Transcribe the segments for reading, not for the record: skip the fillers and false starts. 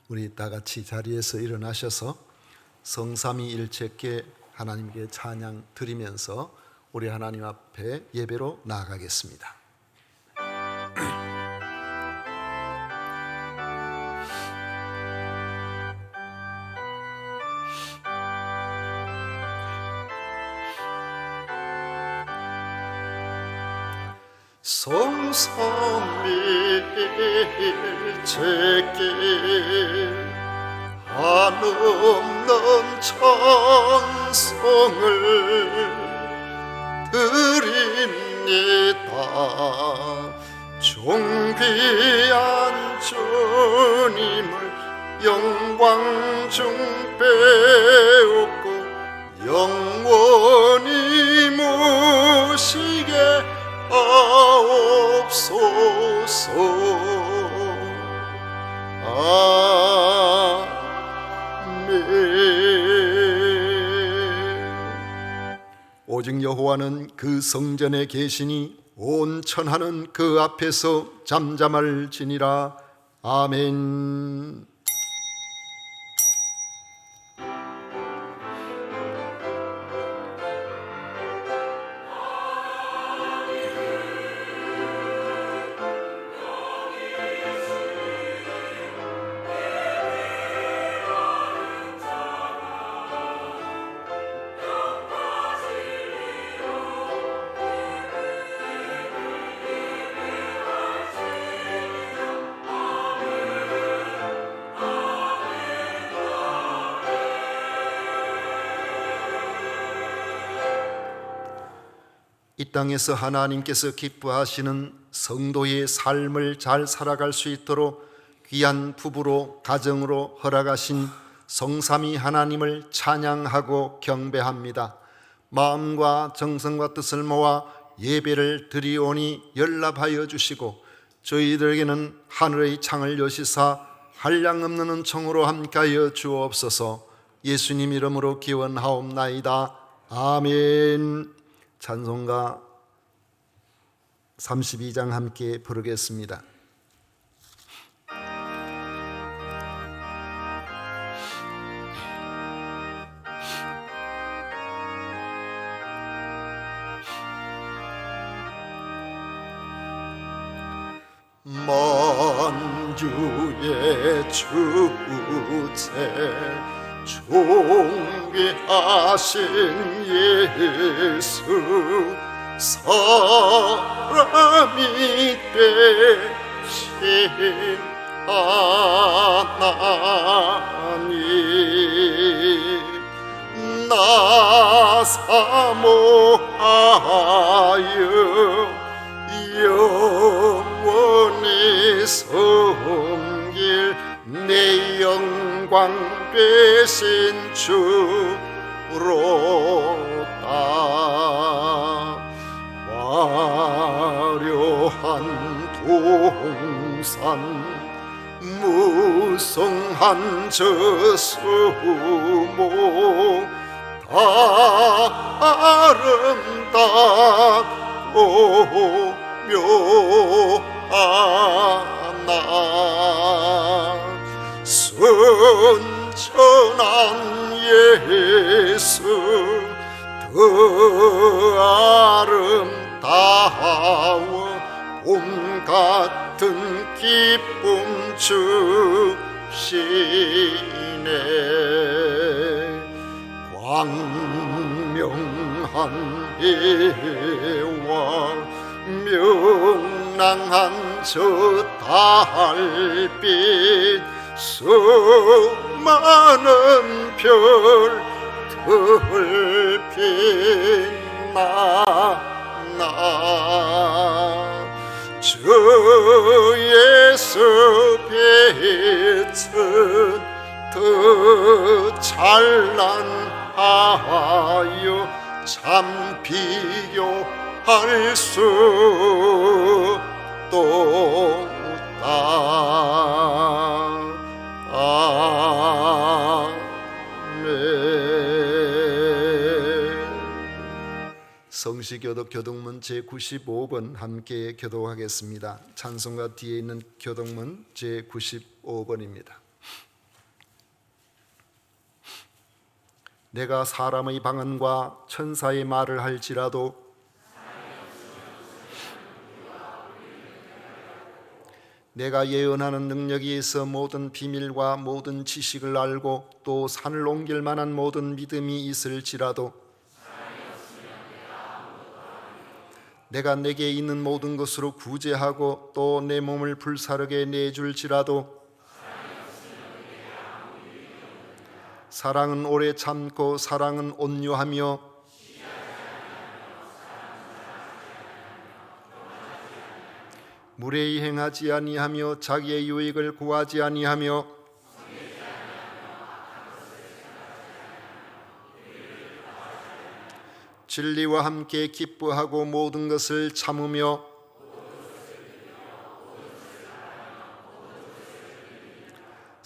우리 다 같이 자리에서 일어나셔서 성삼위일체께 하나님께 찬양 드리면서 우리 하나님 앞에 예배로 나아가겠습니다. 성삼위일체께 한없는 찬송을 드립니다. 존귀한 주님을 영광 중 배우고 영원히 모시게 하옵소서. 오직 여호와는 그 성전에 계시니 온 천하는 그 앞에서 잠잠할지니라. 아멘. 이 땅에서 하나님께서 기뻐하시는 성도의 삶을 잘 살아갈 수 있도록 귀한 부부로 가정으로 허락하신 성삼위 하나님을 찬양하고 경배합니다. 마음과 정성과 뜻을 모아 예배를 드리오니 연락하여 주시고 저희들에게는 하늘의 창을 여시사 한량없는 은총으로 함께하여 주옵소서. 예수님 이름으로 기원하옵나이다. 아멘. 찬송가 32장 함께 부르겠습니다. 만주의 주제 존귀하신 예수 사람이 되신 하나님 나 사모하여 영원히 섬길 내 영광 되신 주로다. 화려한 동산 무성한 저 수목 다 아름답고 묘하나 순천한 예수 더 아름다워 봄 같은 기쁨 주시네. 광명한 해와 명랑한 저 달빛 수많은 별들 빛나 저 예수 빛은 더 찬란하여 참 비교할 수 없다. 성시교독 교독문 제95번 함께 교독하겠습니다. 찬송가 뒤에 있는 교독문 제95번입니다. 내가 사람의 방언과 천사의 말을 할지라도 내가 예언하는 능력이 있어 모든 비밀과 모든 지식을 알고 또 산을 옮길 만한 모든 믿음이 있을지라도 내가 내게 있는 모든 것으로 구제하고 또 내 몸을 불사르게 내줄지라도 사랑은 오래 참고 사랑은 온유하며 무례히 행하지 아니하며 자기의 유익을 구하지 아니하며 진리와 함께 기뻐하고 모든 것을 참으며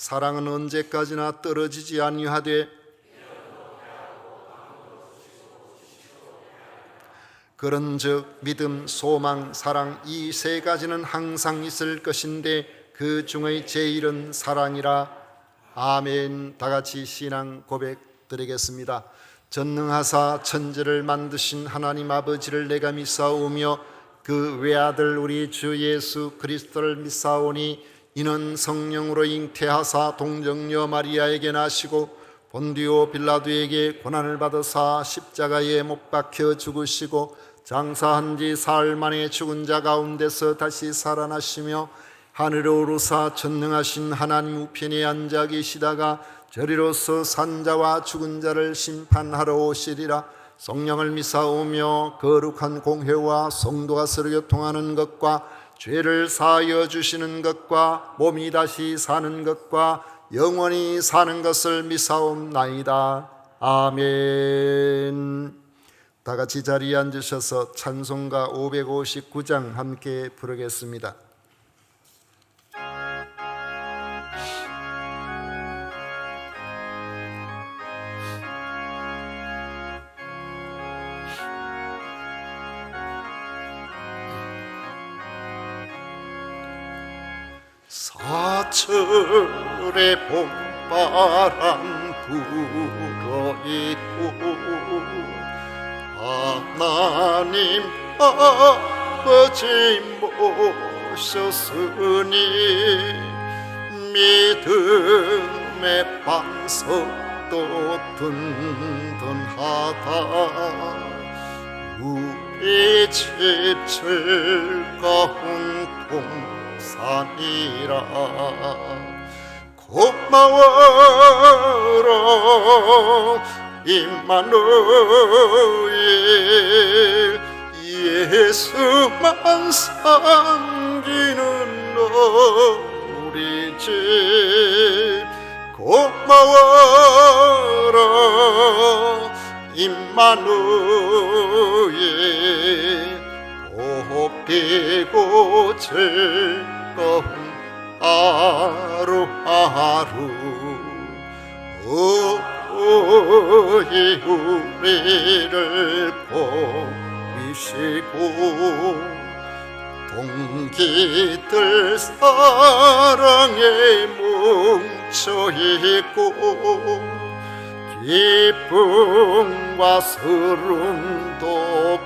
사랑은 언제까지나 떨어지지 아니하되 그런즉 믿음, 소망, 사랑 이 세 가지는 항상 있을 것인데 그 중의 제일은 사랑이라. 아멘. 다 같이 신앙 고백 드리겠습니다. 전능하사 천지를 만드신 하나님 아버지를 내가 믿사오며 그 외아들 우리 주 예수 그리스도를 믿사오니 이는 성령으로 잉태하사 동정녀 마리아에게 나시고 본디오 빌라도에게 고난을 받으사 십자가에 못 박혀 죽으시고 장사한 지 사흘 만에 죽은 자 가운데서 다시 살아나시며 하늘에 오르사 전능하신 하나님 우편에 앉아 계시다가 저리로서 산자와 죽은 자를 심판하러 오시리라. 성령을 믿사오며 거룩한 공회와 성도가 서로 교통하는 것과 죄를 사하여 주시는 것과 몸이 다시 사는 것과 영원히 사는 것을 믿사옵나이다. 아멘. 다 같이 자리에 앉으셔서 찬송가 559장 함께 부르겠습니다. 사철의 봄바람 불어있고 하나님 아버지 모셨으니 믿음의 반석도 든든하다. 우리 집 즐거운 동산이라 고마워라. 임마누엘 예수만 섬기는 우리 집 고마워라. 임마누엘 복되고 즐거운 하루하루 우리를 보이시고 동기들 사랑에 뭉쳐있고 기쁨과 서름도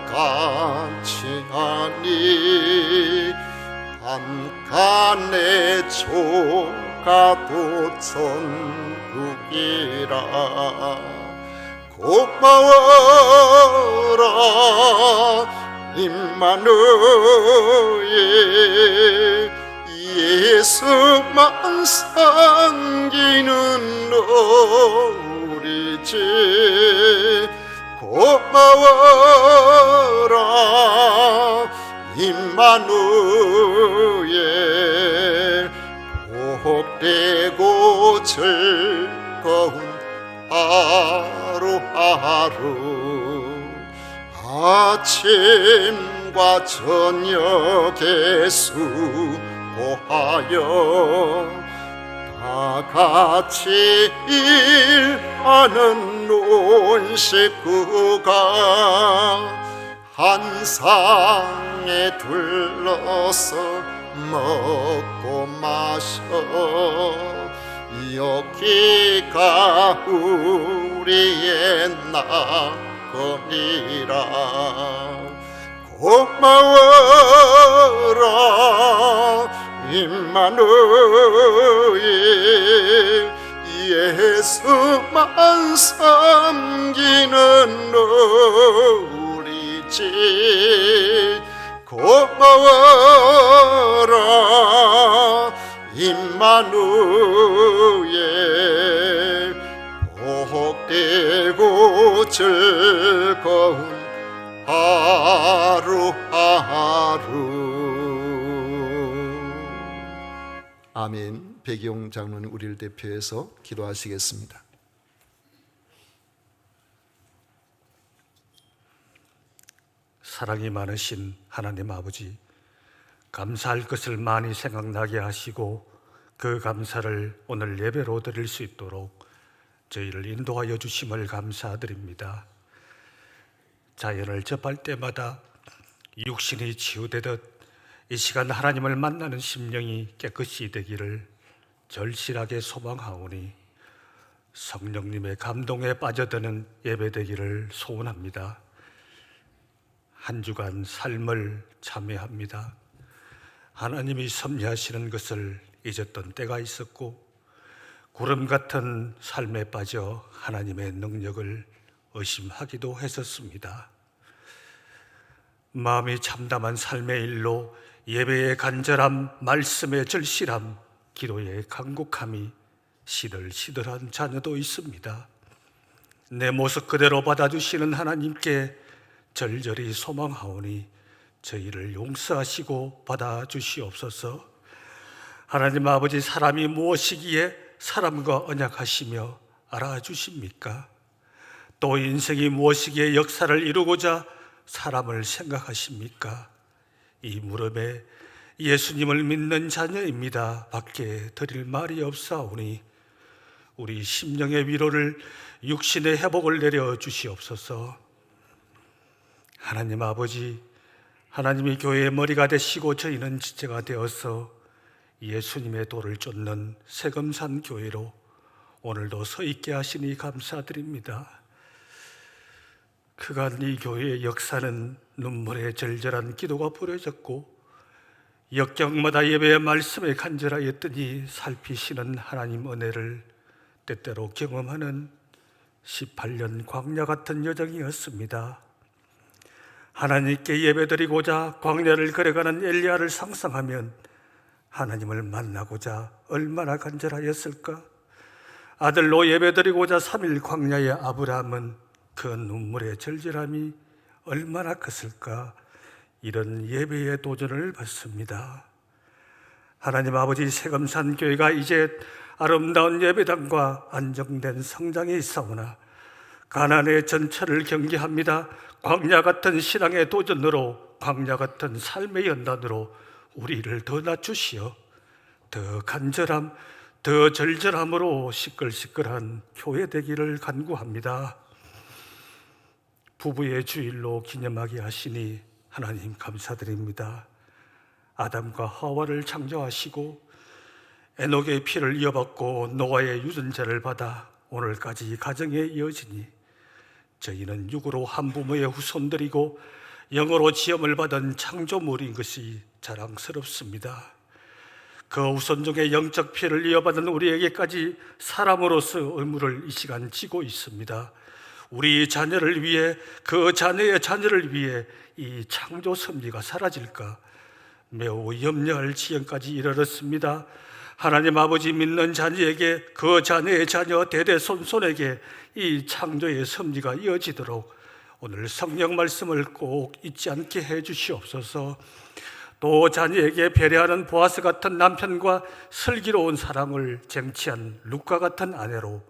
같이 하니 한칸의 조가도 천국이라. 고마워라. 임마누엘 예수만 섬기는 우리 집 고마워라. 임마누엘 복되고 즐거운 하루하루 아침과 저녁에 수고하여 다 같이 일하는 온 식구가 한 상에 둘러서 먹고 마셔 여기가 우리의 나거니라. 고마워라 임마누엘, 예수만 섬기는 우리 집. 고마워라 임마누엘, 복되고 즐거운 하루하루. 아멘. 백이용 장로님 우리를 대표해서 기도하시겠습니다. 사랑이 많으신 하나님 아버지, 감사할 것을 많이 생각나게 하시고 그 감사를 오늘 예배로 드릴 수 있도록 저희를 인도하여 주심을 감사드립니다. 자연을 접할 때마다 육신이 치유되듯 이 시간 하나님을 만나는 심령이 깨끗이 되기를 절실하게 소망하오니 성령님의 감동에 빠져드는 예배 되기를 소원합니다. 한 주간 삶을 참회합니다. 하나님이 섭리하시는 것을 잊었던 때가 있었고, 구름 같은 삶에 빠져 하나님의 능력을 의심하기도 했었습니다. 마음이 참담한 삶의 일로 예배의 간절함, 말씀의 절실함, 기도의 간곡함이 시들시들한 자녀도 있습니다. 내 모습 그대로 받아주시는 하나님께 절절히 소망하오니 저희를 용서하시고 받아주시옵소서. 하나님 아버지, 사람이 무엇이기에 사람과 언약하시며 알아주십니까? 또 인생이 무엇이기에 역사를 이루고자 사람을 생각하십니까? 이 물음에 예수님을 믿는 자녀입니다 밖에 드릴 말이 없사오니 우리 심령의 위로를, 육신의 회복을 내려주시옵소서. 하나님 아버지, 하나님이 교회의 머리가 되시고 저희는 지체가 되어서 예수님의 도를 쫓는 세금산 교회로 오늘도 서 있게 하시니 감사드립니다. 그간 이 교회의 역사는 눈물의 절절한 기도가 부려졌고 역경마다 예배의 말씀에 간절하였더니 살피시는 하나님 은혜를 때때로 경험하는 18년 광야 같은 여정이었습니다. 하나님께 예배드리고자 광야를 걸어가는 엘리야를 상상하면 하나님을 만나고자 얼마나 간절하였을까? 아들로 예배드리고자 3일 광야의 아브라함은 그 눈물의 절절함이 얼마나 컸을까? 이런 예배의 도전을 받습니다. 하나님 아버지, 세금산 교회가 이제 아름다운 예배당과 안정된 성장이 있사오나 가난의 전철을 경계합니다. 광야 같은 신앙의 도전으로, 광야 같은 삶의 연단으로 우리를 더 낮추시어 더 간절함, 더 절절함으로 시끌시끌한 교회 되기를 간구합니다. 부부의 주일로 기념하게 하시니 하나님 감사드립니다. 아담과 하와를 창조하시고 에녹의 피를 이어받고 노아의 유전자를 받아 오늘까지 가정에 이어지니 저희는 육으로 한 부모의 후손들이고 영으로 지음을 받은 창조물인 것이 자랑스럽습니다. 그 후손 중에 영적 피를 이어받은 우리에게까지 사람으로서 의무를 이 시간 지고 있습니다. 우리 자녀를 위해, 그 자녀의 자녀를 위해 이 창조 섭리가 사라질까 매우 염려할 지경까지 이르렀습니다. 하나님 아버지, 믿는 자녀에게, 그 자녀의 자녀 대대손손에게 이 창조의 섭리가 이어지도록 오늘 성령 말씀을 꼭 잊지 않게 해 주시옵소서. 또 자녀에게 배려하는 보아스 같은 남편과 슬기로운 사랑을 쟁취한 룻과 같은 아내로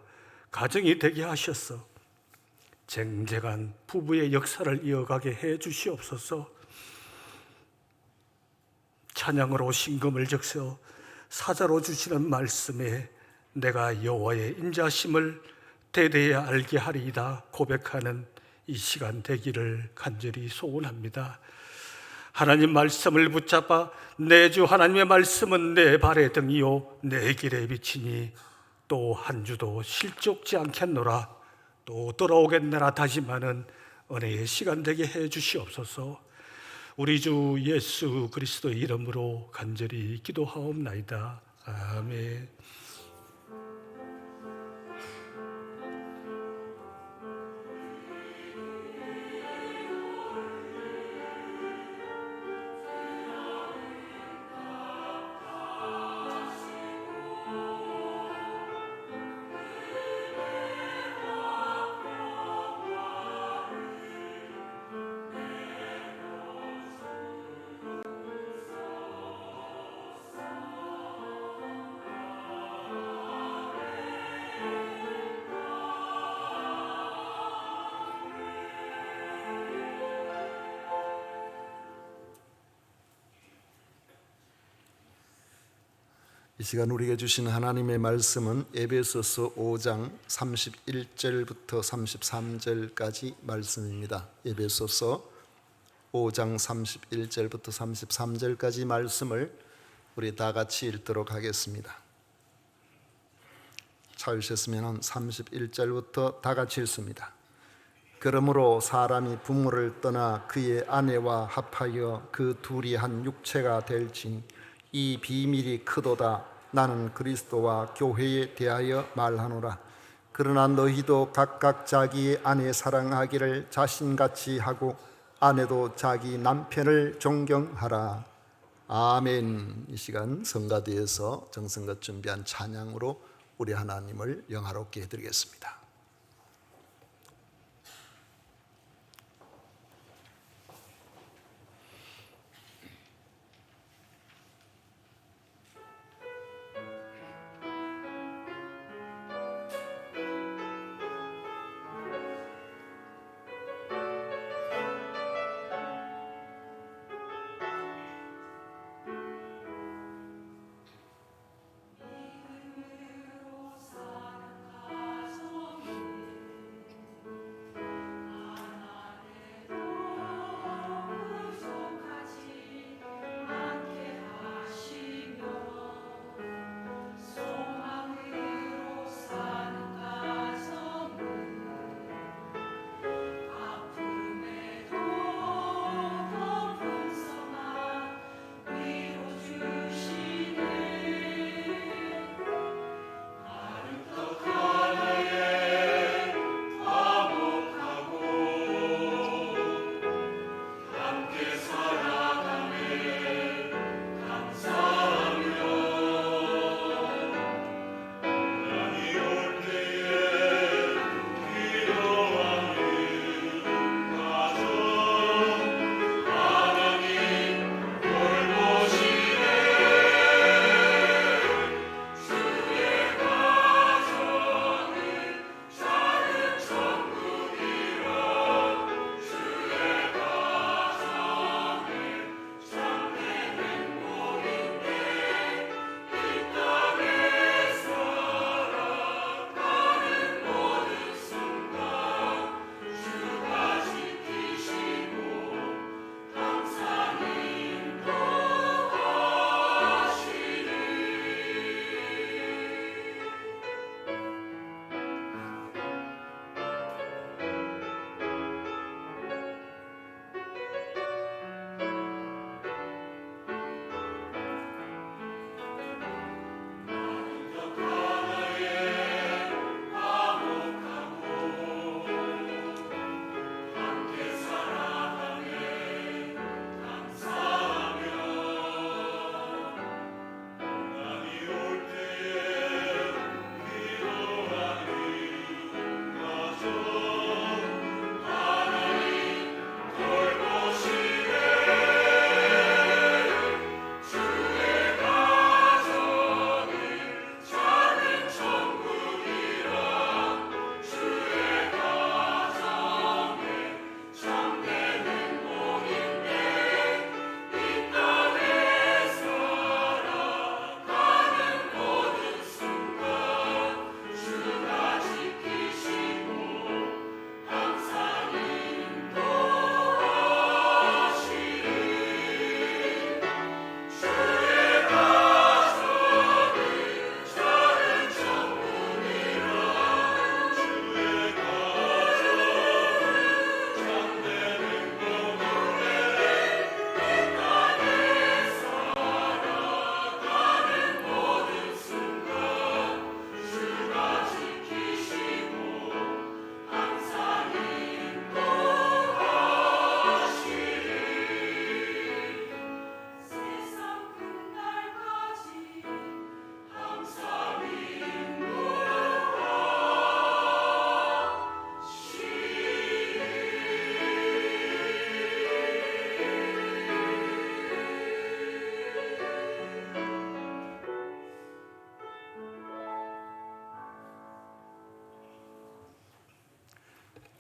가정이 되게 하셨어 쟁쟁한 부부의 역사를 이어가게 해 주시옵소서. 찬양으로 신금을 적셔 사자로 주시는 말씀에 내가 여호와의 인자심을 대대에 알게 하리이다 고백하는 이 시간 되기를 간절히 소원합니다. 하나님 말씀을 붙잡아 내 주 하나님의 말씀은 내 발의 등이요 내 길의 빛이니 또 한 주도 실족지 않겠노라. 또 돌아오겠느라 다짐하는 은혜의 시간 되게 해 주시옵소서. 우리 주 예수 그리스도의 이름으로 간절히 기도하옵나이다. 아멘. 이 시간 우리에게 주신 하나님의 말씀은 에베소서 5장 31절부터 33절까지 말씀입니다. 에베소서 5장 31절부터 33절까지 말씀을 우리 다 같이 읽도록 하겠습니다. 찾으셨으면 31절부터 다 같이 읽습니다. 그러므로 사람이 부모를 떠나 그의 아내와 합하여 그 둘이 한 육체가 될지니 이 비밀이 크도다. 나는 그리스도와 교회에 대하여 말하노라. 그러나 너희도 각각 자기의 아내 사랑하기를 자신같이 하고 아내도 자기 남편을 존경하라. 아멘. 이 시간 성가대에서 정성껏 준비한 찬양으로 우리 하나님을 영화롭게 해드리겠습니다.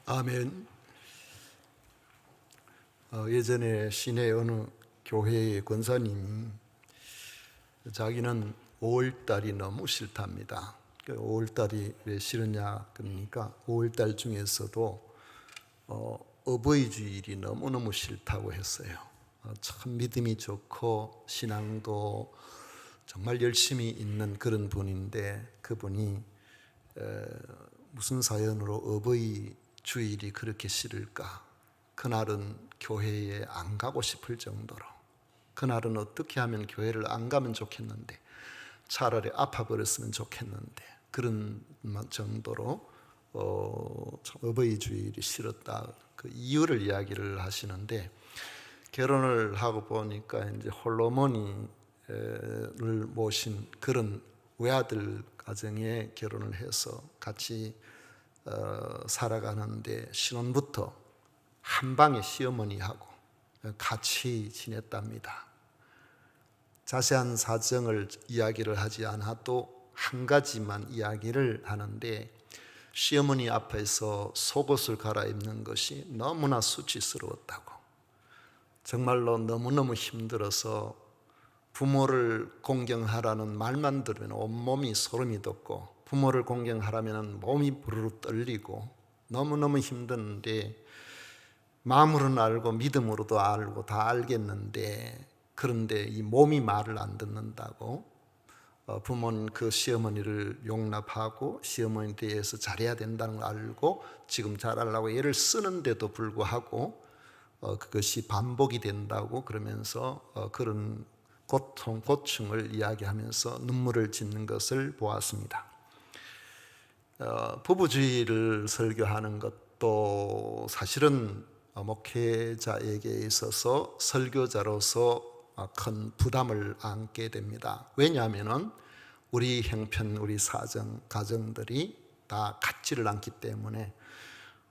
아멘. 예전에 시내 어느 교회의 권사님이 자기는 5월달이 너무 싫답니다. 5월달이 왜 싫으냐 그러니까 5월달 중에서도 어버이 주일이 너무너무 싫다고 했어요. 참 믿음이 좋고 신앙도 정말 열심히 있는 그런 분인데 그분이 무슨 사연으로 어버이 주일이 그렇게 싫을까? 그날은 교회에 안 가고 싶을 정도로, 그날은 어떻게 하면 교회를 안 가면 좋겠는데, 차라리 아파버렸으면 좋겠는데, 그런 정도로 어버이 주일이 싫었다. 그 이유를 이야기를 하시는데, 결혼을 하고 보니까 이제 홀로머니를 모신 그런 외아들 가정에 결혼을 해서 같이 살아가는데 신혼부터 한 방에 시어머니하고 같이 지냈답니다. 자세한 사정을 이야기를 하지 않아도 한 가지만 이야기를 하는데 시어머니 앞에서 속옷을 갈아입는 것이 너무나 수치스러웠다고, 정말로 너무너무 힘들어서 부모를 공경하라는 말만 들으면 온몸이 소름이 돋고 부모를 공경하라면 몸이 부르르 떨리고 너무너무 힘드는데 마음으로는 알고 믿음으로도 알고 다 알겠는데 그런데 이 몸이 말을 안 듣는다고 부모는 그 시어머니를 용납하고 시어머니에 대해서 잘해야 된다는 걸 알고 지금 잘하려고 애를 쓰는데도 불구하고 그것이 반복이 된다고 그러면서 그런 고통, 고충을 이야기하면서 눈물을 짓는 것을 보았습니다. 부부주의를 설교하는 것도 사실은 목회자에게 있어서 설교자로서 큰 부담을 안게 됩니다. 왜냐하면 우리 형편, 우리 사정, 가정들이 다 같지를 않기 때문에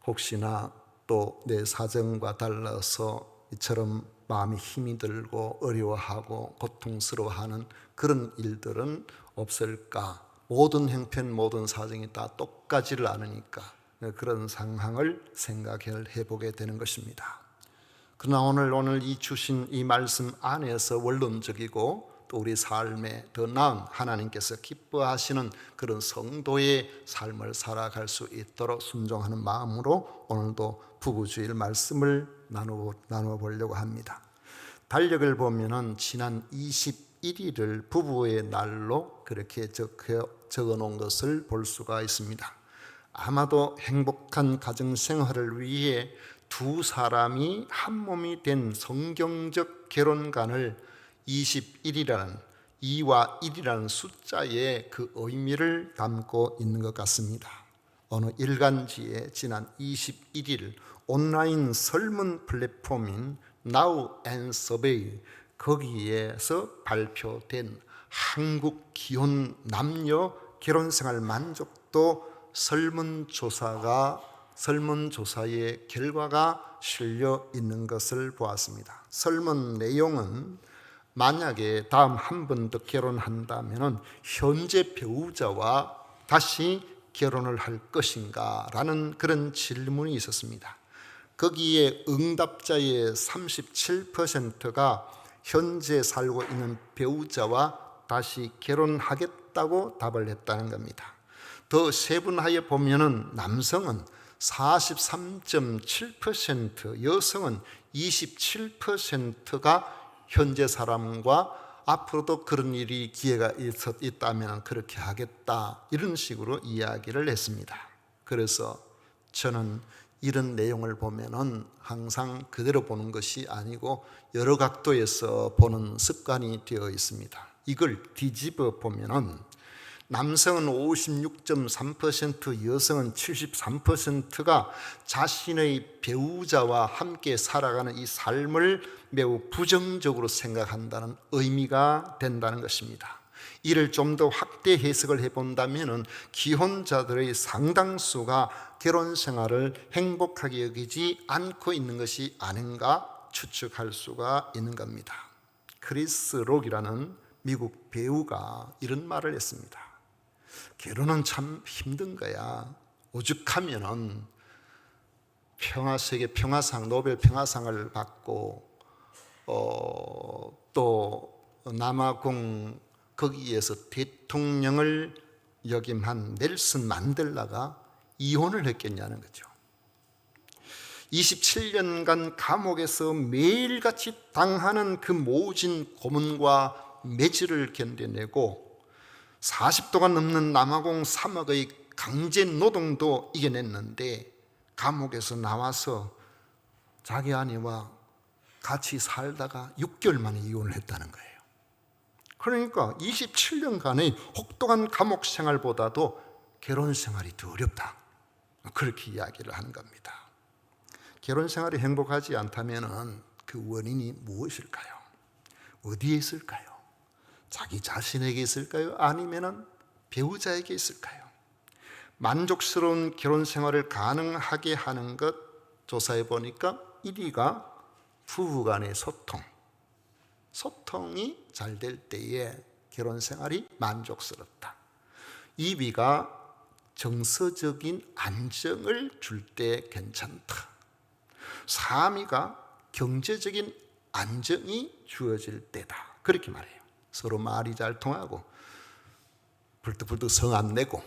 혹시나 또 내 사정과 달라서 이처럼 마음이 힘이 들고 어려워하고 고통스러워하는 그런 일들은 없을까? 모든 형편, 모든 사정이 다 똑같지를 않으니까 그런 상황을 생각해 보게 되는 것입니다. 그러나 오늘 이 주신 이 말씀 안에서 원론적이고 또 우리 삶에 더 나은 하나님께서 기뻐하시는 그런 성도의 삶을 살아갈 수 있도록 순종하는 마음으로 오늘도 부부주일 말씀을 나누어 보려고 합니다. 달력을 보면은 지난 21일을 부부의 날로 그렇게 적어 놓은 것을 볼 수가 있습니다. 아마도 행복한 가정 생활을 위해 두 사람이 한 몸이 된 성경적 결혼관을 21이라는 2와 1이라는 숫자의 그 의미를 담고 있는 것 같습니다. 어느 일간지에 지난 21일 온라인 설문 플랫폼인 Now and Survey 거기에서 발표된 한국 기혼 남녀 결혼생활 만족도 설문조사의 결과가 실려 있는 것을 보았습니다. 설문 내용은 만약에 다음 한 번 더 결혼한다면 현재 배우자와 다시 결혼을 할 것인가 라는 그런 질문이 있었습니다. 거기에 응답자의 37%가 현재 살고 있는 배우자와 다시 결혼하겠다고 답을 했다는 겁니다. 더 세분하게 보면은 남성은 43.7%, 여성은 27%가 현재 사람과 앞으로도 그런 일이 기회가 있다면 그렇게 하겠다 이런 식으로 이야기를 했습니다. 그래서 저는 이런 내용을 보면은 항상 그대로 보는 것이 아니고 여러 각도에서 보는 습관이 되어 있습니다. 이걸 뒤집어 보면은 남성은 56.3%, 여성은 73%가 자신의 배우자와 함께 살아가는 이 삶을 매우 부정적으로 생각한다는 의미가 된다는 것입니다. 이를 좀 더 확대 해석을 해본다면 기혼자들의 상당수가 결혼 생활을 행복하게 여기지 않고 있는 것이 아닌가 추측할 수가 있는 겁니다. 크리스 록이라는 미국 배우가 이런 말을 했습니다. 결혼은 참 힘든 거야. 오죽하면은 세계 평화상, 노벨 평화상을 받고 또 남아공 거기에서 대통령을 역임한 넬슨 만델라가 이혼을 했겠냐는 거죠. 27년간 감옥에서 매일같이 당하는 그 모진 고문과 매질을 견뎌내고 40도가 넘는 남아공 사막의 강제 노동도 이겨냈는데 감옥에서 나와서 자기 아내와 같이 살다가 6개월 만에 이혼을 했다는 거예요. 그러니까 27년간의 혹독한 감옥 생활보다도 결혼 생활이 더 어렵다, 그렇게 이야기를 하는 겁니다. 결혼 생활이 행복하지 않다면 그 원인이 무엇일까요? 어디에 있을까요? 자기 자신에게 있을까요? 아니면 배우자에게 있을까요? 만족스러운 결혼 생활을 가능하게 하는 것 조사해 보니까 1위가 부부간의 소통이 잘 될 때에 결혼 생활이 만족스럽다. 2위가 정서적인 안정을 줄 때 괜찮다. 3위가 경제적인 안정이 주어질 때다, 그렇게 말해요. 서로 말이 잘 통하고 불뚝불뚝 성 안 내고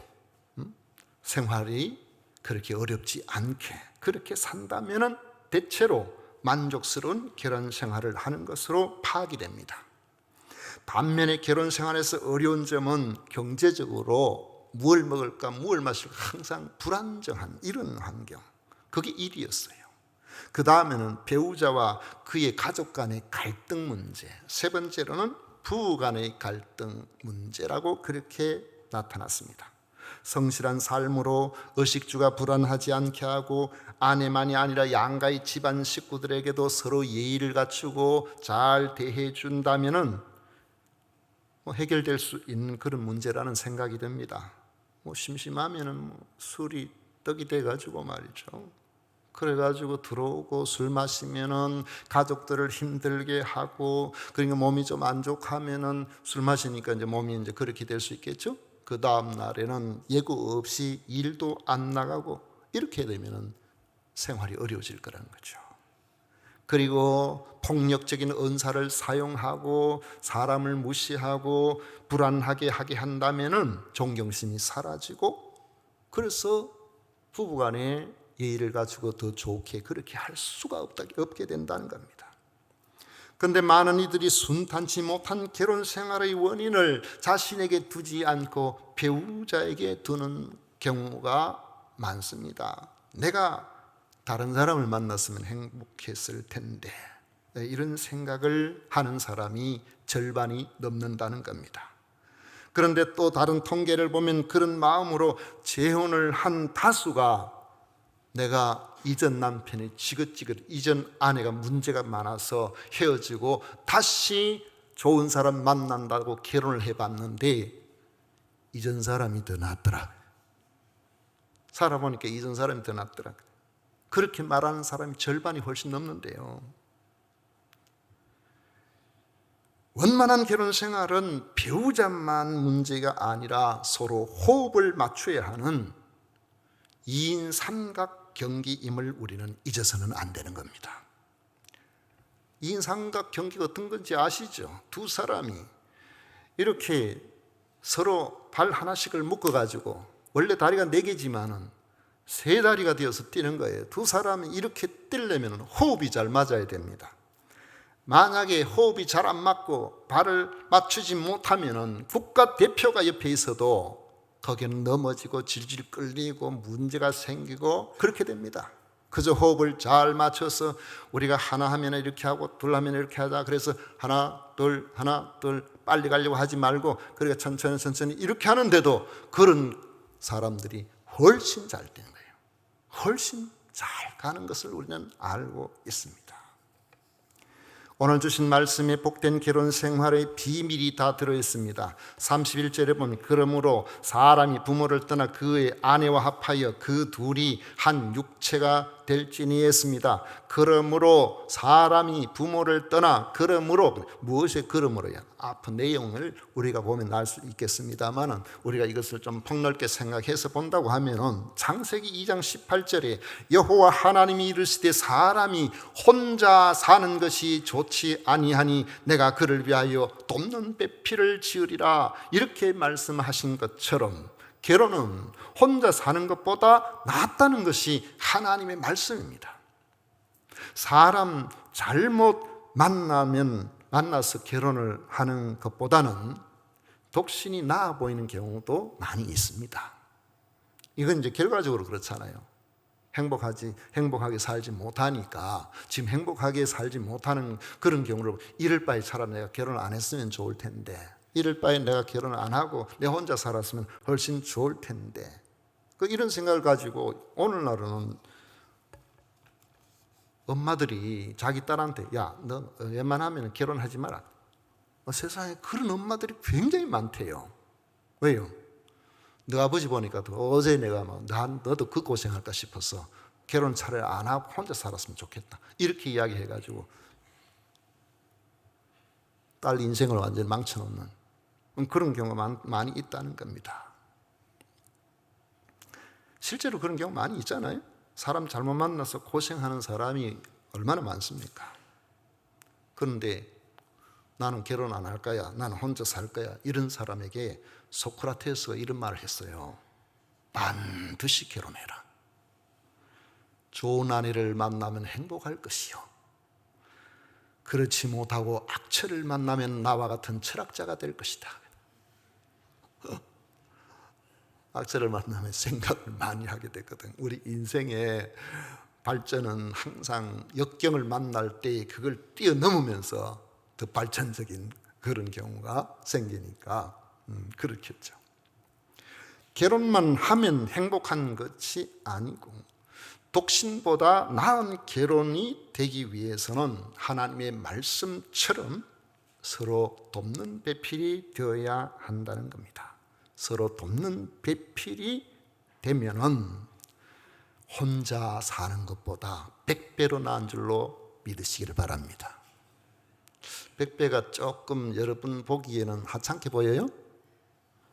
생활이 그렇게 어렵지 않게 그렇게 산다면 대체로 만족스러운 결혼 생활을 하는 것으로 파악이 됩니다. 반면에 결혼 생활에서 어려운 점은 경제적으로 무엇을 먹을까 무엇을 마실까 항상 불안정한 이런 환경, 그게 1위였어요. 그 다음에는 배우자와 그의 가족 간의 갈등 문제, 세 번째로는 부부 간의 갈등 문제라고 그렇게 나타났습니다. 성실한 삶으로 의식주가 불안하지 않게 하고 아내만이 아니라 양가의 집안 식구들에게도 서로 예의를 갖추고 잘 대해준다면 해결될 수 있는 그런 문제라는 생각이 듭니다. 심심하면 술이 떡이 돼가지고 말이죠. 그래가지고 들어오고 술 마시면은 가족들을 힘들게 하고, 그러니까 몸이 좀 안 좋하면은 술 마시니까 이제 몸이 이제 그렇게 될 수 있겠죠. 그 다음 날에는 예고 없이 일도 안 나가고 이렇게 되면은 생활이 어려워질 거라는 거죠. 그리고 폭력적인 언사를 사용하고 사람을 무시하고 불안하게 하게 한다면은 존경심이 사라지고, 그래서 부부간에 예의를 갖추고 더 좋게 그렇게 할 수가 없게 된다는 겁니다. 그런데 많은 이들이 순탄치 못한 결혼 생활의 원인을 자신에게 두지 않고 배우자에게 두는 경우가 많습니다. 내가 다른 사람을 만났으면 행복했을 텐데, 이런 생각을 하는 사람이 절반이 넘는다는 겁니다. 그런데 또 다른 통계를 보면 그런 마음으로 재혼을 한 다수가 내가 이전 남편이 지긋지긋, 이전 아내가 문제가 많아서 헤어지고 다시 좋은 사람 만난다고 결혼을 해봤는데 이전 사람이 더 낫더라, 살아보니까 이전 사람이 더 낫더라, 그렇게 말하는 사람이 절반이 훨씬 넘는데요. 원만한 결혼 생활은 배우자만 문제가 아니라 서로 호흡을 맞춰야 하는 2인 삼각 경기임을 우리는 잊어서는 안 되는 겁니다. 2인 삼각 경기가 어떤 건지 아시죠? 두 사람이 이렇게 서로 발 하나씩을 묶어가지고, 원래 다리가 4개지만은 3다리가 되어서 뛰는 거예요. 두 사람이 이렇게 뛰려면 호흡이 잘 맞아야 됩니다. 만약에 호흡이 잘 안 맞고 발을 맞추지 못하면 국가대표가 옆에 있어도 거기는 넘어지고 질질 끌리고 문제가 생기고 그렇게 됩니다. 그저 호흡을 잘 맞춰서 우리가 하나 하면 이렇게 하고 둘 하면 이렇게 하자, 그래서 하나 둘 빨리 가려고 하지 말고 그러니까 천천히 이렇게 하는데도 그런 사람들이 훨씬 잘 되는 거예요. 훨씬 잘 가는 것을 우리는 알고 있습니다. 오늘 주신 말씀에 복된 결혼 생활의 비밀이 다 들어있습니다. 31절에 보면 그러므로 사람이 부모를 떠나 그의 아내와 합하여 그 둘이 한 육체가 될지니했습니다. 그러므로 사람이 부모를 떠나, 그러므로, 무엇의 그러므로야? 앞 내용을 우리가 보면 알 수 있겠습니다만, 우리가 이것을 좀 폭넓게 생각해서 본다고 하면은 창세기 2장 18절에 여호와 하나님이 이르시되 사람이 혼자 사는 것이 좋지 아니하니 내가 그를 위하여 돕는 배필을 지으리라, 이렇게 말씀하신 것처럼 결혼은 혼자 사는 것보다 낫다는 것이 하나님의 말씀입니다. 사람 잘못 만나서 결혼을 하는 것보다는 독신이 나아 보이는 경우도 많이 있습니다. 이건 이제 결과적으로 그렇잖아요. 행복하게 살지 못하니까, 지금 행복하게 살지 못하는 그런 경우를 이럴 바에 차라리 내가 결혼 안 했으면 좋을 텐데, 이럴 바에 내가 결혼을 안 하고 내 혼자 살았으면 훨씬 좋을 텐데, 이런 생각을 가지고 오늘날은 엄마들이 자기 딸한테 야, 너 웬만하면 결혼하지 마라. 세상에 그런 엄마들이 굉장히 많대요. 왜요? 너 아버지 보니까 어제 내가 너도 그 고생할까 싶어서 결혼 차라리 안 하고 혼자 살았으면 좋겠다, 이렇게 이야기해가지고 딸 인생을 완전히 망쳐놓는 그런 경우가 많이 있다는 겁니다. 실제로 그런 경우 많이 있잖아요. 사람 잘못 만나서 고생하는 사람이 얼마나 많습니까? 그런데 나는 결혼 안 할 거야, 나는 혼자 살 거야, 이런 사람에게 소크라테스가 이런 말을 했어요. 반드시 결혼해라. 좋은 아내를 만나면 행복할 것이요, 그렇지 못하고 악처를 만나면 나와 같은 철학자가 될 것이다. 악처를 만나면 생각을 많이 하게 되거든. 우리 인생의 발전은 항상 역경을 만날 때 그걸 뛰어넘으면서 더 발전적인 그런 경우가 생기니까 그렇겠죠. 결혼만 하면 행복한 것이 아니고, 독신보다 나은 결혼이 되기 위해서는 하나님의 말씀처럼 서로 돕는 배필이 되어야 한다는 겁니다. 서로 돕는 배필이 되면은 혼자 사는 것보다 100배로 나은 줄로 믿으시기를 바랍니다. 100배가 조금 여러분 보기에는 하찮게 보여요?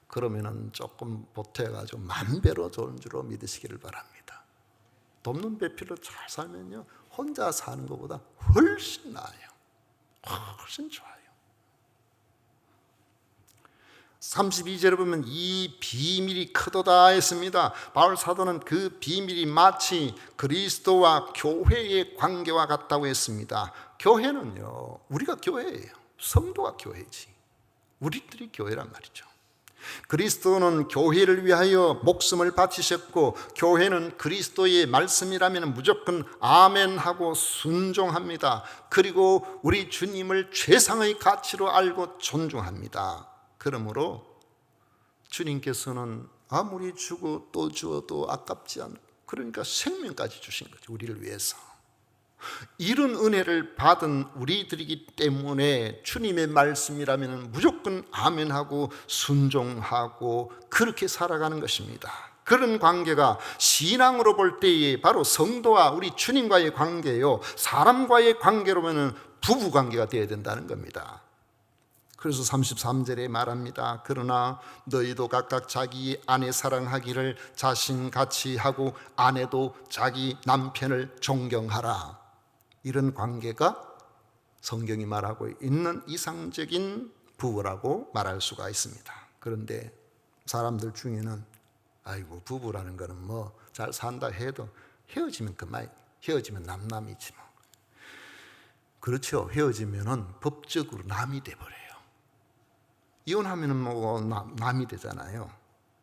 그러면은 조금 보태가지고 10,000배로 좋은 줄로 믿으시기를 바랍니다. 돕는 배필로 잘 살면요, 혼자 사는 것보다 훨씬 나아요. 훨씬 좋아요. 32절에 보면 이 비밀이 크도다 했습니다. 바울 사도는 그 비밀이 마치 그리스도와 교회의 관계와 같다고 했습니다. 교회는요, 우리가 교회예요. 성도가 교회지, 우리들이 교회란 말이죠. 그리스도는 교회를 위하여 목숨을 바치셨고, 교회는 그리스도의 말씀이라면 무조건 아멘하고 순종합니다. 그리고 우리 주님을 최상의 가치로 알고 존중합니다. 그러므로 주님께서는 아무리 주고 또 주어도 아깝지 않고, 그러니까 생명까지 주신 거죠, 우리를 위해서. 이런 은혜를 받은 우리들이기 때문에 주님의 말씀이라면 무조건 아멘하고 순종하고 그렇게 살아가는 것입니다. 그런 관계가 신앙으로 볼 때에 바로 성도와 우리 주님과의 관계요, 사람과의 관계로 보면 부부 관계가 되어야 된다는 겁니다. 그래서 33절에 말합니다. 그러나 너희도 각각 자기 아내 사랑하기를 자신같이 하고 아내도 자기 남편을 존경하라. 이런 관계가 성경이 말하고 있는 이상적인 부부라고 말할 수가 있습니다. 그런데 사람들 중에는 아이고, 부부라는 거는 뭐 잘 산다 해도 헤어지면 그만, 헤어지면 남남이지 뭐. 그렇죠. 헤어지면은 법적으로 남이 돼버려요. 이혼하면은 뭐 남이 되잖아요.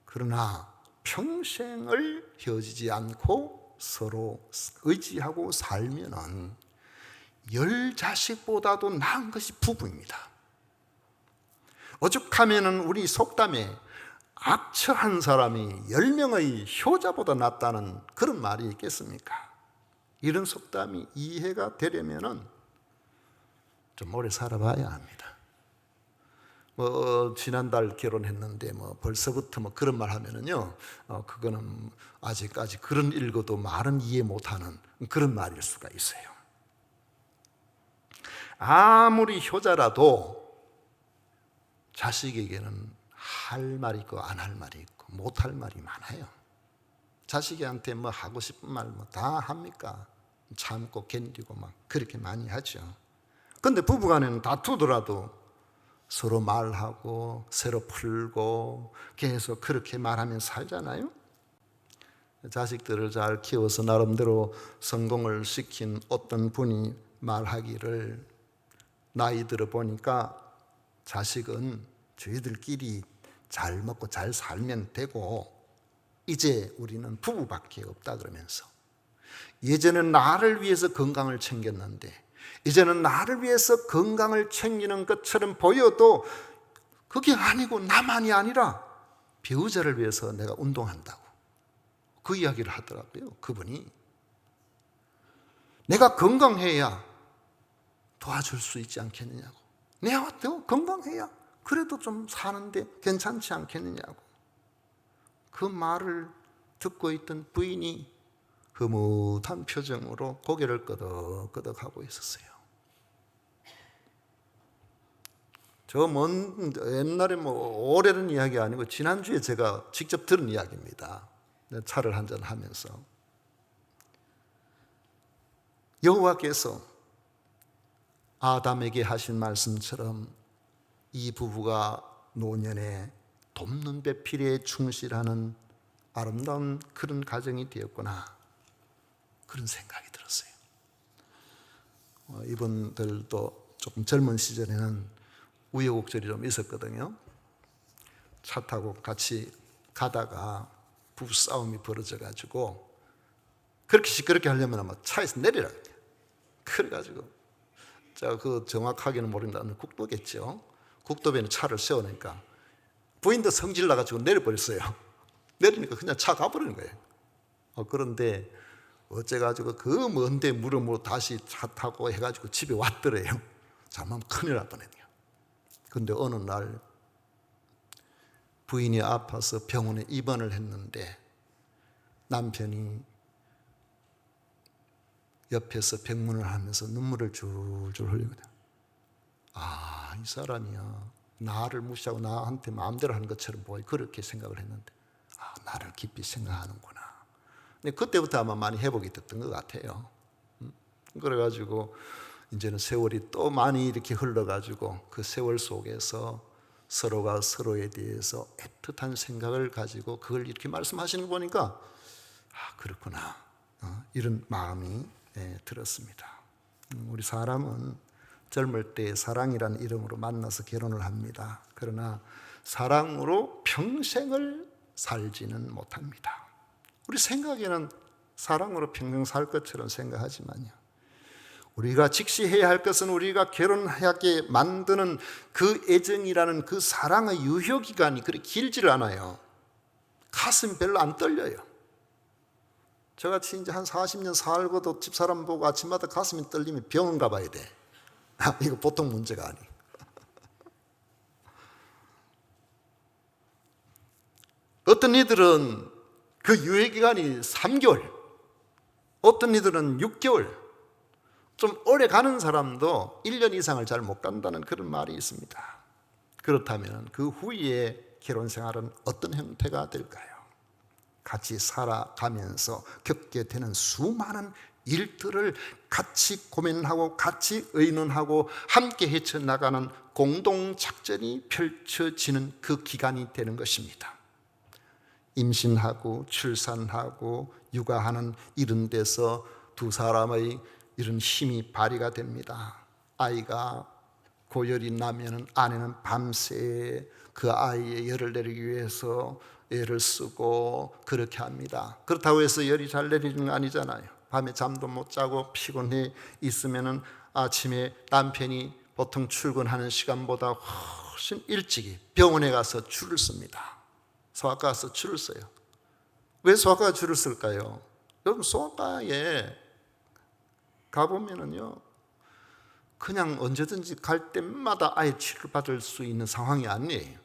그러나 평생을 헤어지지 않고 서로 의지하고 살면은 10자식보다도 나은 것이 부부입니다. 오죽하면은 우리 속담에 악처 한 사람이 10명의 효자보다 낫다는 그런 말이 있겠습니까? 이런 속담이 이해가 되려면은 좀 오래 살아봐야 합니다. 지난달 결혼했는데 벌써부터 그런 말 하면은요, 그거는 아직까지 그런 읽어도 말은 이해 못하는 그런 말일 수가 있어요. 아무리 효자라도 자식에게는 할 말이 있고 안 할 말이 있고 못 할 말이 많아요. 자식한테 하고 싶은 말 다 합니까? 참고 견디고 그렇게 많이 하죠. 근데 부부간에는 다투더라도 서로 말하고 서로 풀고 계속 그렇게 말하면 살잖아요. 자식들을 잘 키워서 나름대로 성공을 시킨 어떤 분이 말하기를, 나이 들어 보니까 자식은 저희들끼리 잘 먹고 잘 살면 되고 이제 우리는 부부밖에 없다 그러면서, 예전엔 나를 위해서 건강을 챙겼는데 이제는 나를 위해서 건강을 챙기는 것처럼 보여도 그게 아니고 나만이 아니라 배우자를 위해서 내가 운동한다고 그 이야기를 하더라고요. 그분이 내가 건강해야 도와줄 수 있지 않겠느냐고, 내가 건강해야 그래도 좀 사는데 괜찮지 않겠느냐고. 그 말을 듣고 있던 부인이 흐뭇한 표정으로 고개를 끄덕끄덕하고 있었어요. 저 옛날에 오래된 이야기 아니고 지난주에 제가 직접 들은 이야기입니다. 차를 한잔 하면서 여호와께서 아담에게 하신 말씀처럼 이 부부가 노년에 돕는 배필에 충실하는 아름다운 그런 가정이 되었구나, 그런 생각이 들었어요. 이분들도 조금 젊은 시절에는 우여곡절이 좀 있었거든요. 차 타고 같이 가다가 부부싸움이 벌어져가지고 그렇게 시끄럽게 하려면 아마 차에서 내리라. 그래가지고 제가 그 정확하게는 모릅니다. 국도겠죠. 국도변에 차를 세우니까 부인도 성질 나가지고 내려버렸어요. 내리니까 그냥 차 가버리는 거예요. 그런데 어째가지고 그 먼데 물어보고 다시 차 타고 해가지고 집에 왔더래요. 잘못하면 큰일 날 뻔했네요. 근데 어느 날 부인이 아파서 병원에 입원을 했는데 남편이 옆에서 병문을 하면서 눈물을 줄줄 흘리거든. 이 사람이야 나를 무시하고 나한테 마음대로 하는 것처럼 보여, 그렇게 생각을 했는데 나를 깊이 생각하는구나. 근데 그때부터 아마 많이 회복이 됐던 것 같아요. 그래가지고 이제는 세월이 또 많이 이렇게 흘러가지고 그 세월 속에서 서로가 서로에 대해서 애틋한 생각을 가지고 그걸 이렇게 말씀하시는 거 보니까 그렇구나, 이런 마음이 들었습니다. 우리 사람은 젊을 때 사랑이라는 이름으로 만나서 결혼을 합니다. 그러나 사랑으로 평생을 살지는 못합니다. 우리 생각에는 사랑으로 평생 살 것처럼 생각하지만요, 우리가 직시해야 할 것은 우리가 결혼하게 만드는 그 애정이라는 그 사랑의 유효기간이 그렇게 길지를 않아요. 가슴이 별로 안 떨려요. 저같이 이제 한 40년 살고도 집사람 보고 아침마다 가슴이 떨리면 병원 가봐야 돼. 이거 보통 문제가 아니에요. 어떤 이들은 그 유효기간이 3개월, 어떤 이들은 6개월, 좀 오래 가는 사람도 1년 이상을 잘 못 간다는 그런 말이 있습니다. 그렇다면 그 후에 결혼 생활은 어떤 형태가 될까요? 같이 살아가면서 겪게 되는 수많은 일들을 같이 고민하고 같이 의논하고 함께 헤쳐나가는 공동작전이 펼쳐지는 그 기간이 되는 것입니다. 임신하고 출산하고 육아하는 이런 데서 두 사람의 이런 힘이 발휘가 됩니다. 아이가 고열이 나면 아내는 밤새 그 아이의 열을 내리기 위해서 애를 쓰고 그렇게 합니다. 그렇다고 해서 열이 잘 내리는 건 아니잖아요. 밤에 잠도 못 자고 피곤해 있으면 아침에 남편이 보통 출근하는 시간보다 훨씬 일찍이 병원에 가서 줄을 씁니다. 소아과 가서 줄을 써요. 왜 소아과가 줄을 쓸까요? 여러분, 소아과에 가보면은요, 그냥 언제든지 갈 때마다 아예 치료받을 수 있는 상황이 아니에요.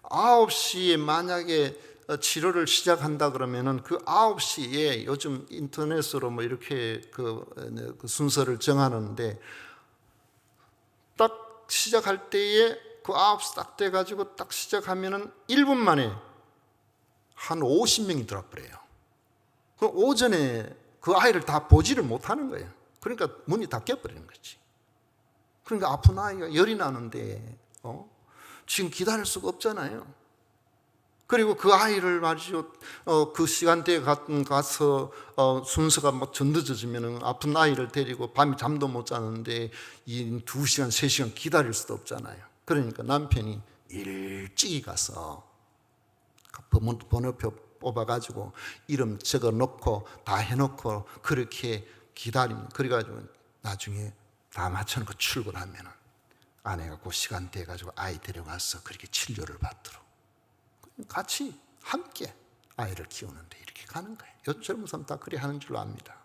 9시에 만약에 치료를 시작한다 그러면은 그 9시에 요즘 인터넷으로 뭐 이렇게 그 순서를 정하는데 딱 시작할 때에 그 9시 딱 돼가지고 딱 시작하면은 1분 만에 한 50명이 들어버려요. 그럼 오전에 그 아이를 다 보지를 못하는 거예요. 그러니까 문이 닫혀버리는 거지. 그러니까 아픈 아이가 열이 나는데 지금 기다릴 수가 없잖아요. 그리고 그 아이를 말이죠, 그 시간대에 가서 순서가 막 늦어지면 아픈 아이를 데리고 밤에 잠도 못 자는데 이 2시간, 3시간 기다릴 수도 없잖아요. 그러니까 남편이 일찍 가서 번호표 뽑아가지고 이름 적어 놓고 다 해놓고 그렇게 기다리면, 그래가지고 나중에 다 맞춰놓고 출근하면 아내가 그 시간대에 가지고 아이 데려가서 그렇게 진료를 받도록 같이 함께 아이를 키우는데 이렇게 가는 거예요. 요즘 젊은 사람 다 그래 하는 줄로 압니다.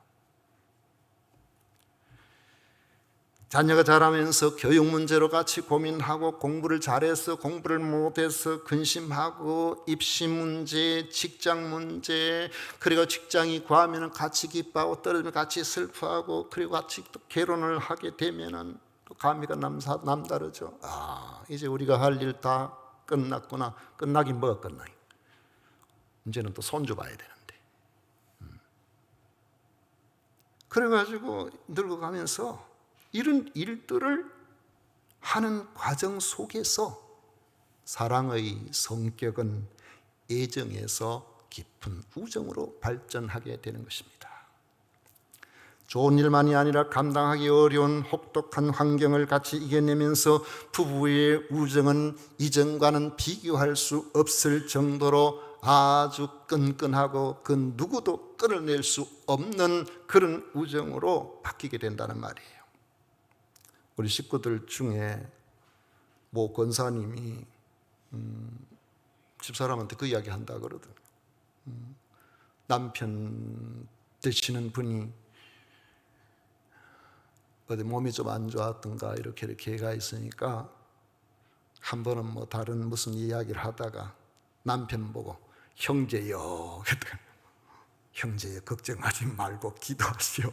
자녀가 자라면서 교육 문제로 같이 고민하고 공부를 잘해서 공부를 못해서 근심하고 입시 문제, 직장 문제, 그리고 직장이 구하면 같이 기뻐하고 떨어지면 같이 슬퍼하고 그리고 같이 또 결혼을 하게 되면은 또 감회가 남다르죠. 이제 우리가 할 일 다 끝났구나. 끝나긴 뭐가 끝나. 이제는 또 손주 봐야 되는데. 그래가지고 늙어가면서 이런 일들을 하는 과정 속에서 사랑의 성격은 애정에서 깊은 우정으로 발전하게 되는 것입니다. 좋은 일만이 아니라 감당하기 어려운 혹독한 환경을 같이 이겨내면서 부부의 우정은 이전과는 비교할 수 없을 정도로 아주 끈끈하고 그 누구도 끊어낼 수 없는 그런 우정으로 바뀌게 된다는 말이에요. 우리 식구들 중에 모 권사님이 집사람한테 그 이야기 한다 그러더라고요. 남편 되시는 분이 어디 몸이 좀 안 좋았던가 이렇게 가 있으니까 한 번은 뭐 다른 무슨 이야기를 하다가 남편 보고 형제여, 형제여 걱정하지 말고 기도하시오.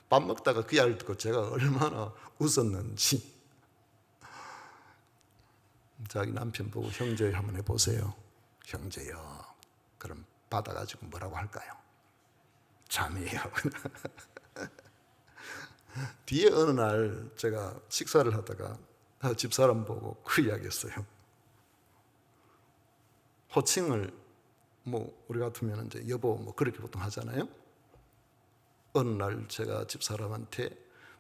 밥 먹다가 그 이야기를 듣고 제가 얼마나 웃었는지. 자기 남편 보고 형제여 한번 해보세요. 형제여. 그럼 받아가지고 뭐라고 할까요? 자매요. 뒤에 어느 날 제가 식사를 하다가 집사람 보고 그 이야기했어요. 호칭을 뭐 우리 같으면 이제 여보 뭐 그렇게 보통 하잖아요. 어느 날 제가 집사람한테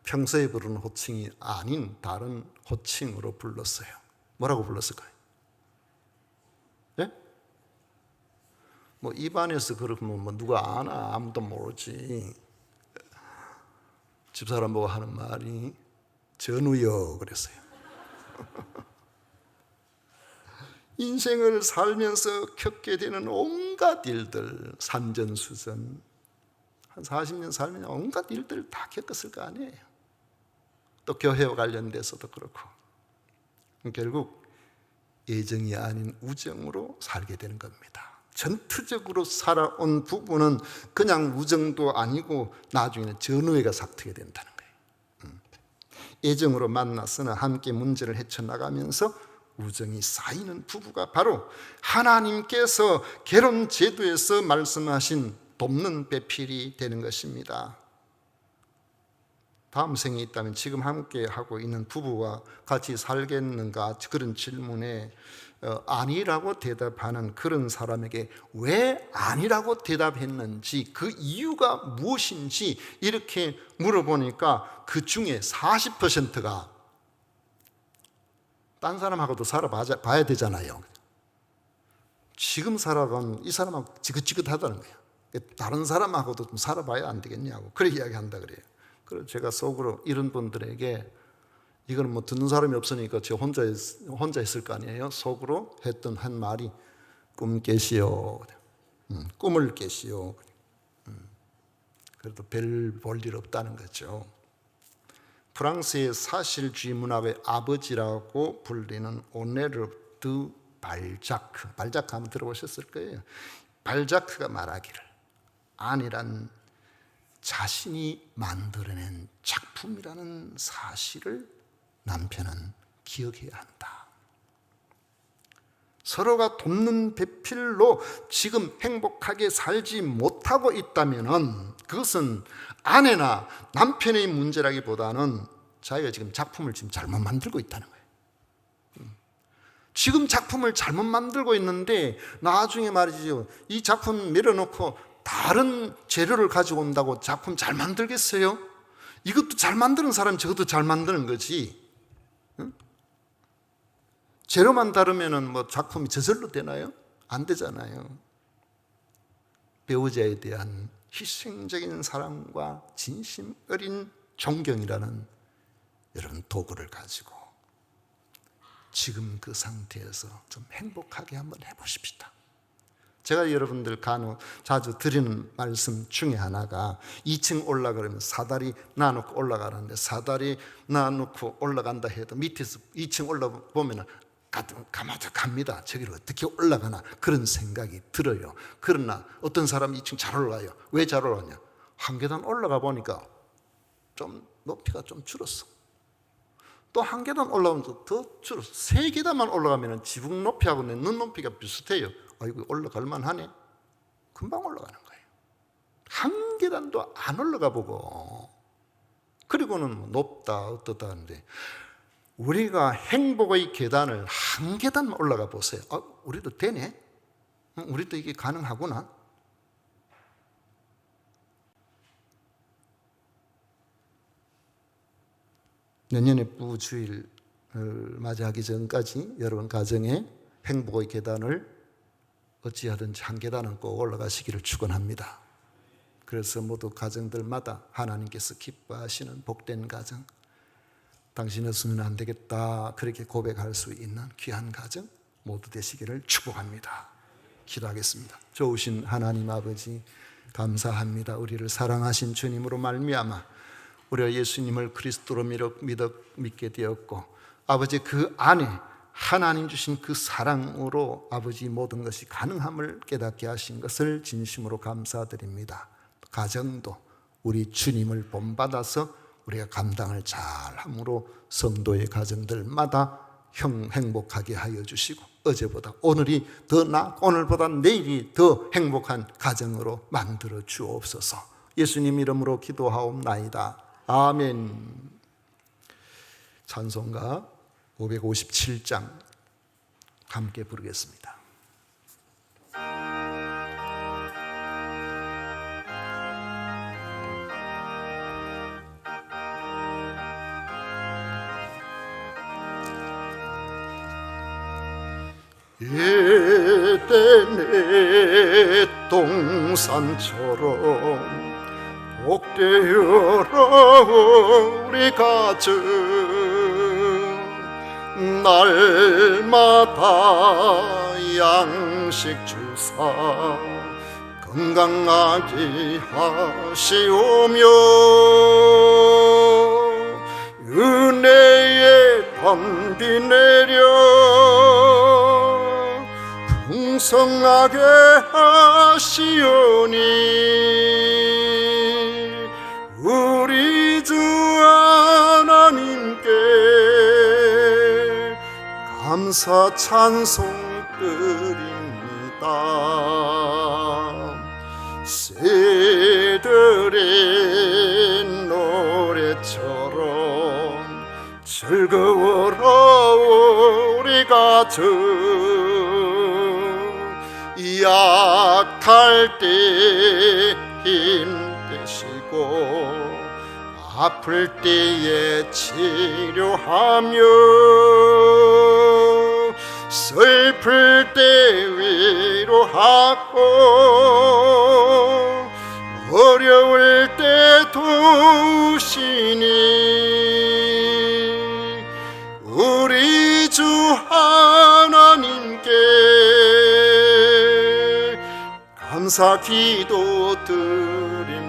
평소에 부르는 호칭이 아닌 다른 호칭으로 불렀어요. 뭐라고 불렀을까요? 예? 뭐 입안에서 그러면 뭐 누가 아나 아무도 모르지. 집사람 보고 하는 말이 전우여 그랬어요. 인생을 살면서 겪게 되는 온갖 일들, 산전수전, 한 40년 살면 온갖 일들을 다 겪었을 거 아니에요. 또 교회와 관련돼서도 그렇고 결국 애정이 아닌 우정으로 살게 되는 겁니다. 전투적으로 살아온 부부는 그냥 우정도 아니고 나중에는 전우애가 삭트게 된다는 거예요. 애정으로 만나서는 함께 문제를 헤쳐나가면서 우정이 쌓이는 부부가 바로 하나님께서 결혼 제도에서 말씀하신 돕는 배필이 되는 것입니다. 다음 생에 있다면 지금 함께 하고 있는 부부와 같이 살겠는가 그런 질문에 아니라고 대답하는 그런 사람에게 왜 아니라고 대답했는지 그 이유가 무엇인지 이렇게 물어보니까 그 중에 40%가 딴 사람하고도 살아봐야 되잖아요. 지금 살아가면 이 사람하고 지긋지긋하다는 거예요. 다른 사람하고도 좀 살아봐야 안 되겠냐고 그렇게 이야기한다 그래요. 그래서 제가 속으로 이런 분들에게 이거는 뭐 듣는 사람이 없으니까 저 혼자 했을 거 아니에요. 속으로 했던 한 말이 꿈 깨시오. 꿈을 깨시오. 그래도 별 볼 일 없다는 거죠. 프랑스의 사실주의 문학의 아버지라고 불리는 오네르 드 발자크 한번 들어보셨을 거예요. 발자크가 말하기를 아내란 자신이 만들어낸 작품이라는 사실을 남편은 기억해야 한다. 서로가 돕는 배필로 지금 행복하게 살지 못하고 있다면 그것은 아내나 남편의 문제라기보다는 자기가 지금 작품을 잘못 만들고 있다는 거예요. 지금 작품을 잘못 만들고 있는데 나중에 말이죠, 이 작품 밀어놓고 다른 재료를 가지고 온다고 작품 잘 만들겠어요? 이것도 잘 만드는 사람이 저것도 잘 만드는 거지. 재료만 다르면 뭐 작품이 저절로 되나요? 안 되잖아요. 배우자에 대한 희생적인 사랑과 진심 어린 존경이라는 여러분 도구를 가지고 지금 그 상태에서 좀 행복하게 한번 해보십시다. 제가 여러분들 간혹 자주 드리는 말씀 중에 하나가 2층 올라가려면 사다리 놔놓고 올라가라는데 사다리 놔놓고 올라간다 해도 밑에서 2층 올라보면 가마도 갑니다. 저기를 어떻게 올라가나 그런 생각이 들어요. 그러나 어떤 사람이 2층 잘 올라가요. 왜 잘 올라가냐? 한 계단 올라가 보니까 좀 높이가 좀 줄었어. 또 한 계단 올라오면서 더 줄었어. 3계단만 올라가면 지붕 높이하고 내 눈 높이가 비슷해요. 아이고 올라갈 만하네. 금방 올라가는 거예요. 한 계단도 안 올라가 보고 그리고는 높다 어떻다 하는데 우리가 행복의 계단을 한 계단만 올라가 보세요. 우리도 되네? 우리도 이게 가능하구나? 내년에 부주일을 맞이하기 전까지 여러분 가정에 행복의 계단을 어찌하든지 한 계단은 꼭 올라가시기를 축원합니다. 그래서 모두 가정들마다 하나님께서 기뻐하시는 복된 가정, 당신 없으면 안 되겠다 그렇게 고백할 수 있는 귀한 가정 모두 되시기를 축복합니다. 기도하겠습니다. 좋으신 하나님 아버지 감사합니다. 우리를 사랑하신 주님으로 말미암아 우리가 예수님을 그리스도로 믿게 되었고 아버지 그 안에 하나님 주신 그 사랑으로 아버지 모든 것이 가능함을 깨닫게 하신 것을 진심으로 감사드립니다. 가정도 우리 주님을 본받아서 우리가 감당을 잘함으로 성도의 가정들마다 행복하게 하여 주시고 어제보다 오늘이 더 나아 오늘보다 내일이 더 행복한 가정으로 만들어 주옵소서. 예수님 이름으로 기도하옵나이다. 아멘. 찬송가 557장 함께 부르겠습니다. 에덴의 동산처럼 복되어라 우리 가정 날마다 양식 주사 건강하게 하시오며 은혜의 밤비 내려 풍성하게 하시오니 우리 주 하나님께 감사 찬송 드립니다. 새들의 노래처럼 즐거워라 우리 가정 약할 때 힘 되시고 아플 때에 치료하며 슬플 때 위로하고 어려울 때 도우시니 우리 주 하나님께 감사 기도 드립니다.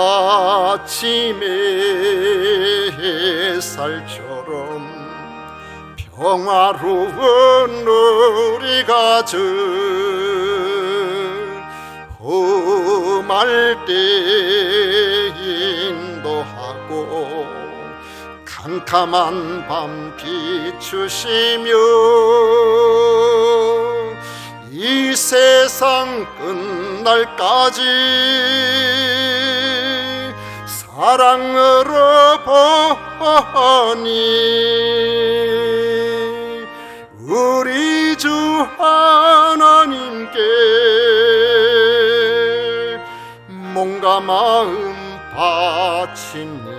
아침 햇살처럼 평화로운 우리 가정, 험할 때 인도하고 캄캄한 밤 비추시며 이 세상 끝날까지 사랑으로 보니 우리 주 하나님께 몸과 마음 바칩니다.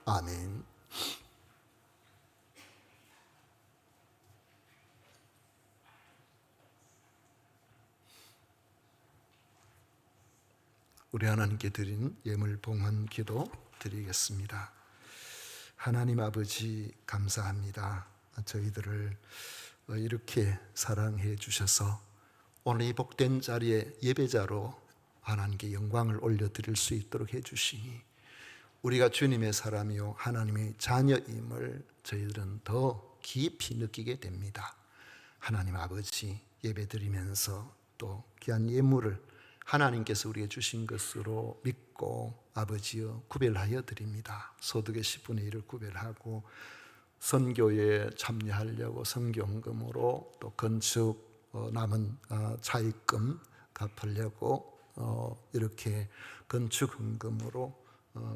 아멘. 우리 하나님께 드린 예물 봉헌 기도 드리겠습니다. 하나님 아버지, 감사합니다. 저희들을 이렇게 사랑해 주셔서 오늘 이 복된 자리에 예배자로 하나님께 영광을 올려드릴 수 있도록 해주시니 우리가 주님의 사람이요 하나님의 자녀임을 저희들은 더 깊이 느끼게 됩니다. 하나님 아버지, 예배드리면서 또 귀한 예물을 하나님께서 우리에게 주신 것으로 믿고 아버지여 구별하여 드립니다. 소득의 10분의 1을 구별하고 선교에 참여하려고 선교헌금으로, 또 건축 남은 차입금 갚으려고 이렇게 건축헌금으로,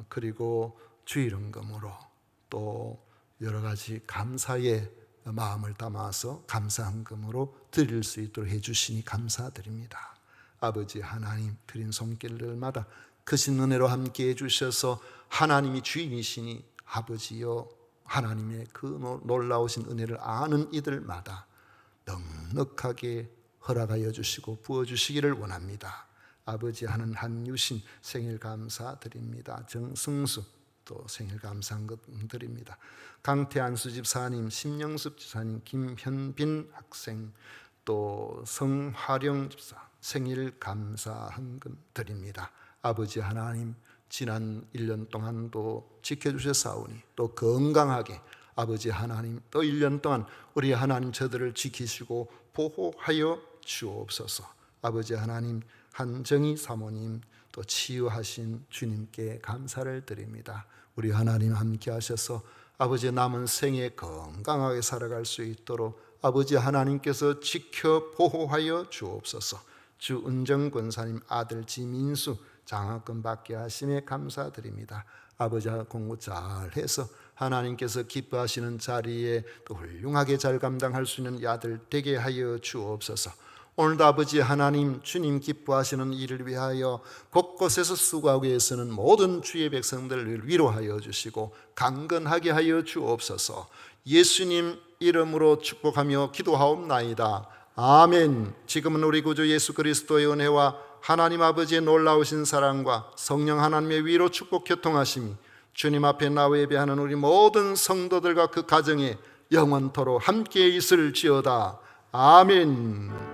그리고 주일헌금으로, 또 여러 가지 감사의 마음을 담아서 감사헌금으로 드릴 수 있도록 해주시니 감사드립니다. 아버지 하나님, 드린 손길들마다 크신 은혜로 함께 해주셔서 하나님이 주인이시니 아버지여 하나님의 그 놀라우신 은혜를 아는 이들마다 넉넉하게 허락하여 주시고 부어주시기를 원합니다. 아버지 하는 한유신 생일 감사드립니다. 정승수 또 생일 감사한 것 드립니다. 강태한수 집사님, 심영섭 집사님, 김현빈 학생, 또 성화령 집사 생일 감사헌금 드립니다. 아버지 하나님, 지난 1년 동안도 지켜주셨사오니 또 건강하게 아버지 하나님 또 1년 동안 우리 하나님 저들을 지키시고 보호하여 주옵소서. 아버지 하나님, 한정희 사모님 또 치유하신 주님께 감사를 드립니다. 우리 하나님 함께 하셔서 아버지 남은 생에 건강하게 살아갈 수 있도록 아버지 하나님께서 지켜 보호하여 주옵소서. 주 은정 권사님 아들 지민수 장학금 받게 하심에 감사드립니다. 아버지 공부 잘해서 하나님께서 기뻐하시는 자리에 또 훌륭하게 잘 감당할 수 있는 아들 되게 하여 주옵소서. 오늘도 아버지 하나님, 주님 기뻐하시는 일을 위하여 곳곳에서 수고하고 애쓰는 모든 주의 백성들을 위로하여 주시고 강건하게 하여 주옵소서. 예수님 이름으로 축복하며 기도하옵나이다. 아멘. 지금은 우리 구주 예수 그리스도의 은혜와 하나님 아버지의 놀라우신 사랑과 성령 하나님의 위로 축복 교통하심이 주님 앞에 나와 예배하는 우리 모든 성도들과 그 가정에 영원토록 함께 있을지어다. 아멘.